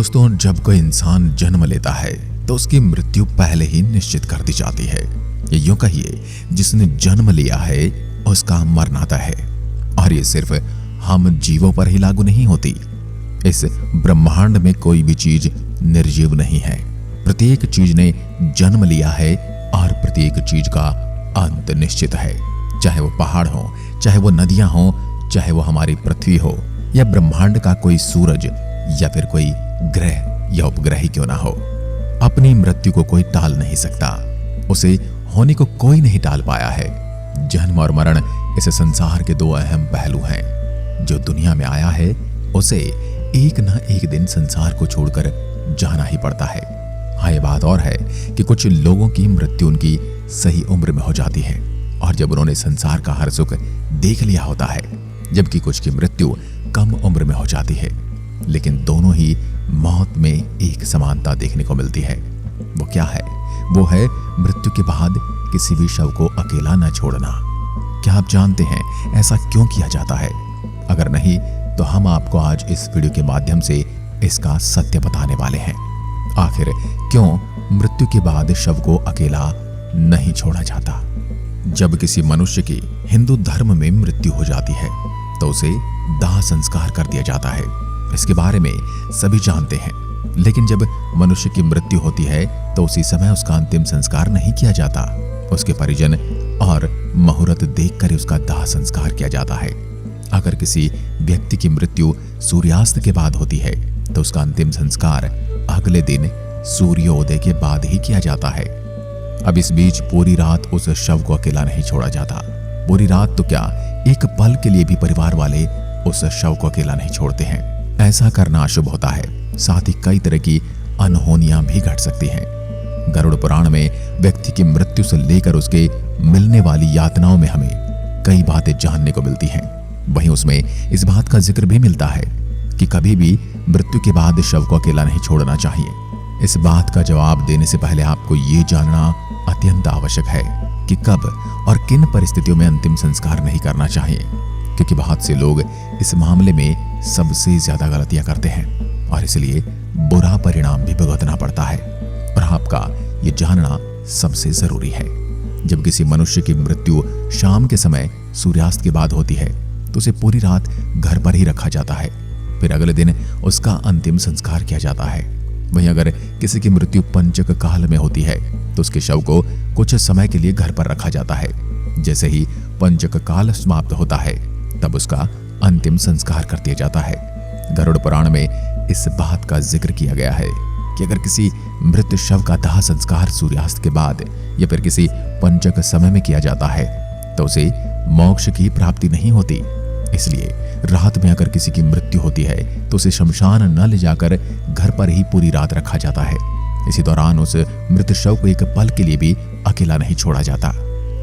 दोस्तों, जब कोई इंसान जन्म लेता है तो उसकी मृत्यु पहले ही निश्चित कर दी जाती है। ये यूं कहिए, जिसने जन्म लिया है उसका मरना तय है। और ये सिर्फ हम जीवों पर ही लागू नहीं होती। इस ब्रह्मांड में कोई भी चीज निर्जीव नहीं है। प्रत्येक चीज ने जन्म लिया है और प्रत्येक चीज का अंत निश्चित है। चाहे वो पहाड़ हो, चाहे वो नदियां हो, चाहे वो हमारी पृथ्वी हो, या ब्रह्मांड का कोई सूरज, या फिर कोई ग्रह या उपग्रह ही क्यों ना हो। अपनी मृत्यु को कोई टाल नहीं सकता। उसे होने को कोई नहीं टाल पाया है। जन्म और मरण इस संसार के दो अहम पहलू हैं। जो दुनिया में आया है उसे एक ना एक दिन संसार को छोड़कर जाना ही पड़ता है। हाँ, ये बात और है कि कुछ लोगों की मृत्यु उनकी सही उम्र में हो जाती है और जब उन्होंने संसार का हर सुख देख लिया होता है, जबकि कुछ की मृत्यु कम उम्र में हो जाती है। लेकिन दोनों ही मौत में एक समानता देखने को मिलती है। वो क्या है? वो है मृत्यु के बाद किसी भी शव को अकेला न छोड़ना। क्या आप जानते हैं ऐसा क्यों किया जाता है? अगर नहीं तो हम आपको आज इस वीडियो के माध्यम से इसका सत्य बताने वाले हैं। आखिर क्यों मृत्यु के बाद शव को अकेला नहीं छोड़ा जाता? जब किसी मनुष्य की हिंदू धर्म में मृत्यु हो जाती है तो उसे दाह संस्कार कर दिया जाता है। इसके बारे में सभी जानते हैं। लेकिन जब मनुष्य की मृत्यु होती है तो उसी समय उसका अंतिम संस्कार नहीं किया जाता। उसके परिजन और मुहूर्त देखकर उसका दाह संस्कार किया जाता है। अगर किसी व्यक्ति की मृत्यु सूर्यास्त के बाद होती है तो उसका अंतिम संस्कार अगले दिन सूर्योदय के बाद ही किया जाता है। अब इस बीच पूरी रात उस शव को अकेला नहीं छोड़ा जाता। पूरी रात तो क्या, एक पल के लिए भी परिवार वाले उस शव को अकेला नहीं छोड़ते हैं। ऐसा करना अशुभ होता है। साथ ही कई तरह की अनहोनियां भी घट सकती हैं। गरुड़ पुराण में व्यक्ति की मृत्यु से लेकर उसके मिलने वाली यातनाओं में हमें कई बातें जानने को मिलती हैं। वहीं उसमें इस बात का जिक्र भी मिलता है कि कभी भी मृत्यु के बाद शव को अकेला नहीं छोड़ना चाहिए। इस बात का जवाब देने से पहले आपको ये जानना अत्यंत आवश्यक है कि कब और किन परिस्थितियों में अंतिम संस्कार नहीं करना चाहिए, क्योंकि बहुत से लोग इस मामले में सबसे ज्यादा गलतियां करते हैं और इसलिए बुरा परिणाम भी भुगतना पड़ता है। और आपका ये जानना सबसे जरूरी है। जब किसी मनुष्य की मृत्यु शाम के समय सूर्यास्त के बाद होती है तो उसे पूरी रात घर पर ही रखा जाता है। फिर अगले दिन उसका अंतिम संस्कार किया जाता है। वहीं अगर किसी की मृत्यु पंचक काल में होती है तो उसके शव को कुछ समय के लिए घर पर रखा जाता है। जैसे ही पंचक काल समाप्त होता है तब उसका अंतिम संस्कार कर दिया जाता है। गरुड़ पुराण में इस बात का जिक्र किया गया है कि अगर किसी मृत शव का दाह संस्कार सूर्यास्त के बाद या फिर किसी पंचक समय में किया जाता है तो उसे मोक्ष की प्राप्ति नहीं होती। इसलिए रात में अगर किसी की मृत्यु होती है तो उसे शमशान न ले जाकर घर पर ही पूरी रात रखा जाता है। इसी दौरान उस मृत शव को एक पल के लिए भी अकेला नहीं छोड़ा जाता।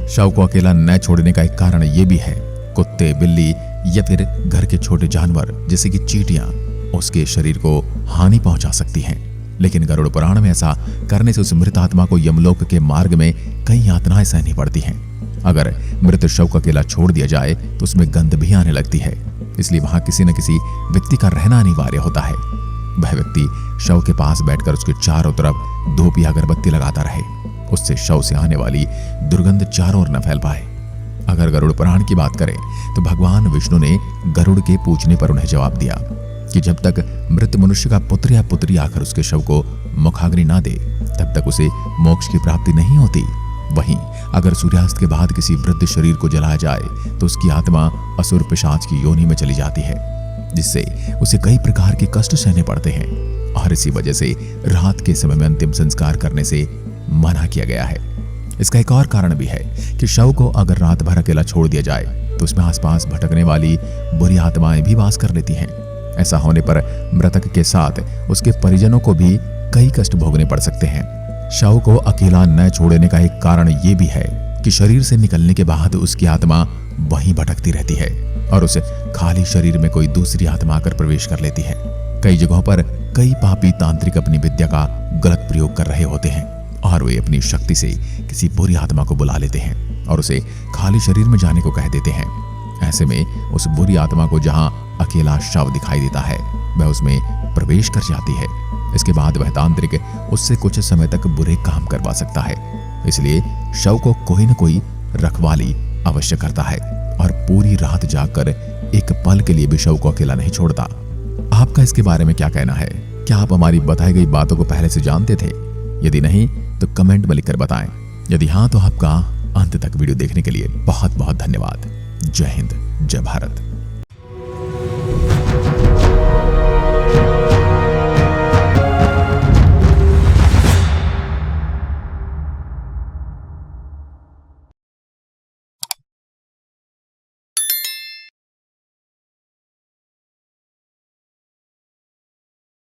शव को अकेला न छोड़ने का एक कारण यह भी है, कुत्ते, बिल्ली या फिर घर के छोटे जानवर जैसे कि चींटियां उसके शरीर को हानि पहुंचा सकती हैं। लेकिन गरुड़ पुराण में ऐसा करने से उस मृत आत्मा को यमलोक के मार्ग में कई यातनाएं सहनी पड़ती हैं। अगर मृत शव को अकेला छोड़ दिया जाए तो उसमें गंध भी आने लगती है। इसलिए वहां किसी न किसी व्यक्ति का रहना अनिवार्य होता है। वह व्यक्ति शव के पास बैठकर उसके चारों तरफ धूप या अगरबत्ती लगाता रहे। उससे शव से आने वाली दुर्गंध चारों ओर न फैल पाए। अगर गरुड़ पुराण की बात करें तो भगवान विष्णु ने गरुड़ के पूछने पर उन्हें जवाब दिया कि जब तक मृत मनुष्य का पुत्र या पुत्री आकर उसके शव को मुखाग्नि ना दे तब तक उसे मोक्ष की प्राप्ति नहीं होती। वहीं अगर सूर्यास्त के बाद किसी वृद्ध शरीर को जलाया जाए तो उसकी आत्मा असुर पिशाच की योनि में चली जाती है, जिससे उसे कई प्रकार के कष्ट सहने पड़ते हैं। और इसी वजह से रात के समय में अंतिम संस्कार करने से मना किया गया है। इसका एक और कारण भी है कि शव को अगर रात भर अकेला छोड़ दिया जाए तो उसमें आसपास भटकने वाली बुरी आत्माएं भी वास कर लेती हैं। ऐसा होने पर मृतक के साथ उसके परिजनों को भी कई कष्ट भोगने पड़ सकते हैं। शव को अकेला न छोड़ने का एक कारण ये भी है कि शरीर से निकलने के बाद उसकी आत्मा वहीं भटकती रहती है और उस खाली शरीर में कोई दूसरी आत्मा आकर प्रवेश कर लेती है। कई जगहों पर कई पापी तांत्रिक अपनी विद्या का गलत प्रयोग कर रहे होते हैं और वे अपनी शक्ति से किसी बुरी आत्मा को बुला लेते हैं और उसे खाली शरीर में जाने को कह देते हैं। ऐसे में उस बुरी आत्मा को जहां अकेला शव दिखाई देता है वह उसमें प्रवेश कर जाती है। इसके बाद वह तांत्रिक उससे कुछ समय तक बुरे काम करवा सकता है। इसलिए शव को कोई न कोई रखवाली अवश्य करता है और पूरी रात जागकर एक पल के लिए भी शव को अकेला नहीं छोड़ता। आपका इसके बारे में क्या कहना है? क्या आप हमारी बताई गई बातों को पहले से जानते थे? यदि नहीं तो कमेंट में लिखकर बताएं। यदि हाँ तो आपका अंत तक वीडियो देखने के लिए बहुत बहुत धन्यवाद। जय हिंद, जय भारत।